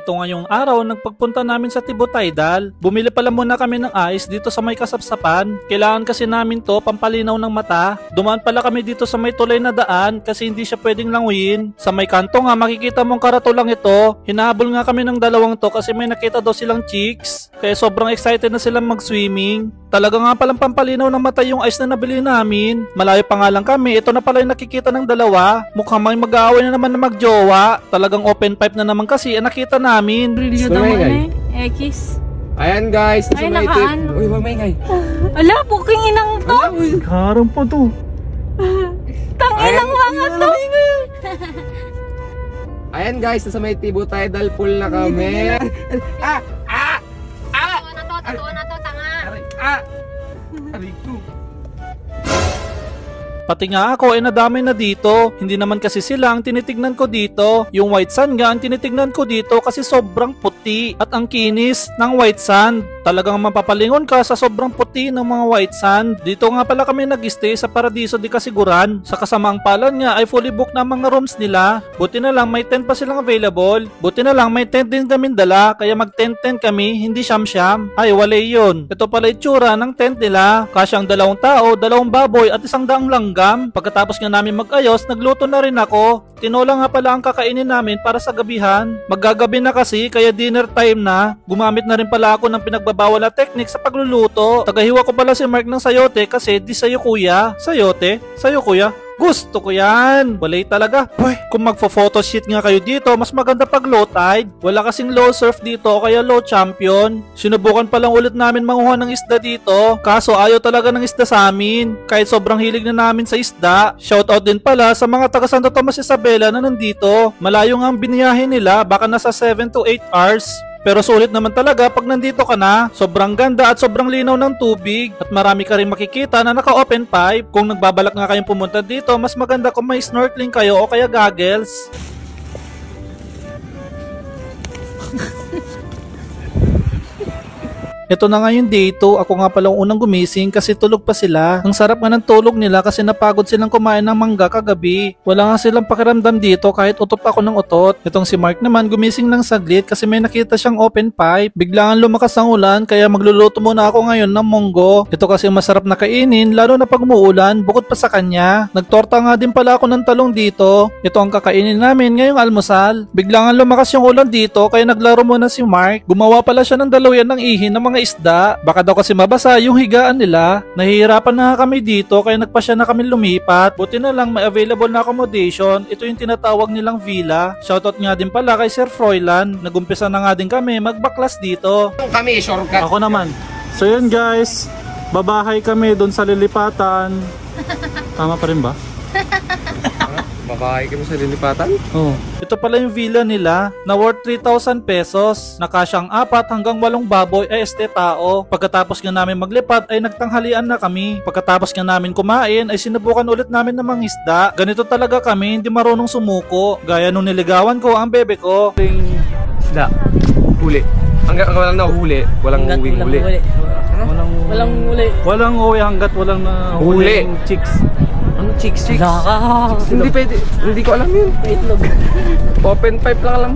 Ito ngayong araw, nagpagpunta namin sa Tibo Tidal. Bumili pala muna kami ng ice dito sa may kasapsapan. Kailangan kasi namin to pampalinaw ng mata. Dumaan pala kami dito sa may tulay na daan kasi hindi siya pwedeng languyin. Sa may kanto nga makikita mong karatulang ito. Hinahabol nga kami ng dalawang to kasi may nakita daw silang chicks. Kaya sobrang excited na silang mag-swimming. Talaga nga palang pampalinaw ng mata yung ice na nabili namin. Malayo pa nga lang kami, ito na pala yung nakikita ng dalawa. Mukhang may mag-aaway na naman na magjowa. Talagang open pipe na naman kasi ang nakita namin. X. Ayan guys, ay nakaan. Uy, mamay. Ala, puking inang to. Karang po to. Tanginang mga to. Ayan guys, nasa may Tibo Tidal pool na kami. Totoo na to, tanga. Pati nga ako ay nadamay na dito. Hindi naman kasi sila ang tinitignan ko dito. Yung white sand nga ang tinitignan ko dito kasi sobrang puti at ang kinis ng white sand. Talagang mapapalingon ka sa sobrang puti ng mga white sand. Dito nga pala kami nag-stay sa Paradiso di Kasiguran. Sa kasamaang palad nga ay fully booked na mga rooms nila. Buti na lang may tent pa silang available. Buti na lang may tent din kami dala kaya mag-tent kami, hindi siyam-siyam. Ay wala yun. Ito pala itsura ng tent nila. Kasyang 2 tao, 2 baboy at 100 langgam. Pagkatapos nga namin mag-ayos, nagluto na rin ako. Tinola nga pala ang kakainin namin para sa gabihan. Maggagabi na kasi kaya dinner time na. Gumamit na rin pala ako ng pinagbabawal na technique sa pagluluto. Tagahiwa ko pala si Mark ng sayote kasi di sayo kuya. Sayote? Sayo kuya? Gusto ko yan. Walay talaga. Uy, kung magfo-photoshoot nga kayo dito, mas maganda pag low tide. Wala kasing low surf dito o kaya low champion. Sinubukan pa lang ulit namin manguha ng isda dito. Kaso ayaw talaga ng isda sa amin. Kahit sobrang hilig na namin sa isda. Shoutout din pala sa mga taga Santo Tomas Isabela na nandito. Malayo nga ang biniyahe nila, baka nasa 7 to 8 hours. Pero sulit naman talaga pag nandito ka na. Sobrang ganda at sobrang linaw ng tubig. At marami ka rin makikita na naka-open pipe. Kung nagbabalak nga kayong pumunta dito, mas maganda kung may snorkeling kayo o kaya goggles. Ito na nga yung day 2, ako nga palang unang gumising kasi tulog pa sila. Ang sarap nga ng tulog nila kasi napagod silang kumain ng mangga kagabi. Wala nga silang pakiramdam dito kahit utot ako ng utot. Itong si Mark naman gumising ng saglit kasi may nakita siyang open pipe. Biglang lumakas ang ulan kaya magluluto muna ako ngayon ng munggo. Ito kasi masarap na kainin lalo na pag umuulan bukod pa sa kanya. Nagtorta nga din pala ako ng talong dito. Ito ang kakainin namin ngayong almusal. Biglang lumakas yung ulan dito kaya naglaro muna si Mark. Gumawa pala siya ng dalawian ng ihi ng mga isda. Baka daw kasi mabasa yung higaan nila. Nahihirapan na kami dito kaya nagpasya na kami lumipat. Buti na lang may available na accommodation. Ito yung tinatawag nilang villa. Shoutout nga din pala kay Sir Froilan. Nagumpisa na nga din kami magbaklas dito. Kami, shortcut. Ako naman. So yun guys, babahay kami doon sa lilipatan. Tama pa rin ba? Babae kami sa lilipatan? Oo. Ito pala yung villa nila na worth 3,000 pesos. Nakasyang 4 hanggang 8 baboy ay tao. Pagkatapos nga namin maglipat ay nagtanghalian na kami. Pagkatapos nga namin kumain ay sinubukan ulit namin ng mga isda. Ganito talaga kami, hindi marunong sumuko. Gaya nung niligawan ko ang bebe ko. Isda. Huli. Hanggang walang nahuli, walang uwing huli. Walang huli. Walang uwi hanggat walang huli chicks. Ano chicks? Hindi pwede. Hindi ko alam yun. Itlog. Open pipe lang alam.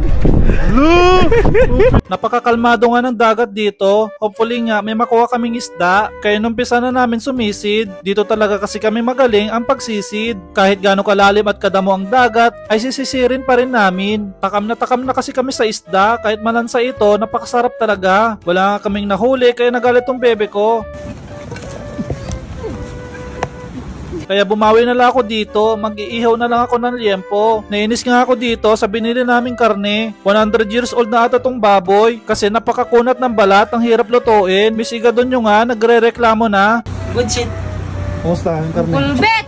Napakakalmado nga ng dagat dito. Hopefully nga may makuha kaming isda. Kaya nung umpisa na namin sumisid. Dito talaga kasi kami magaling ang pagsisid. Kahit gaano kalalim at kadamo ang dagat ay sisisirin pa rin namin. Takam na kasi kami sa isda. Kahit malansa ito, napakasarap talaga. Wala nga kaming nahuli kaya nagalit tong bebe ko. Kaya bumawi na lang ako dito, mag-iihaw na lang ako ng liempo. Nainis nga ako dito sa binili naming karne. 100 years old na ata tong baboy kasi napakakunat ng balat, ang hirap lutuin. Miss Iga doon yung nga, nagre-reklamo na. Good shit. Kumusta ang karne? Pulbet!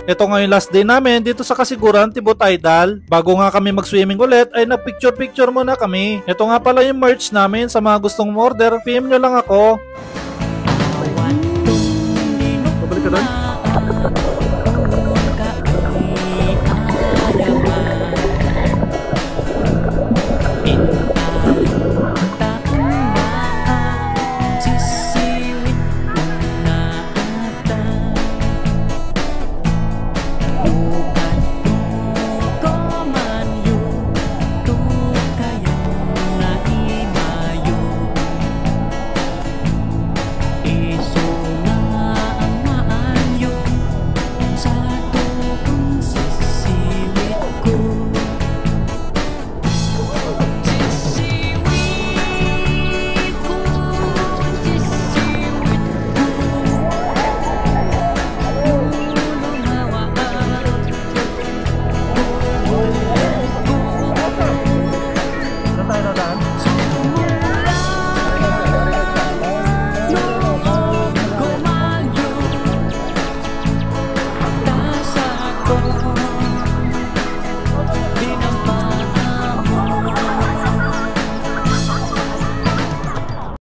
Ito nga yung last day namin dito sa Kasiguran, Tibot Idol. Bago nga kami mag-swimming ulit ay nag-picture muna kami. Ito nga pala yung merch namin, sa mga gustong order, PM nyo lang ako.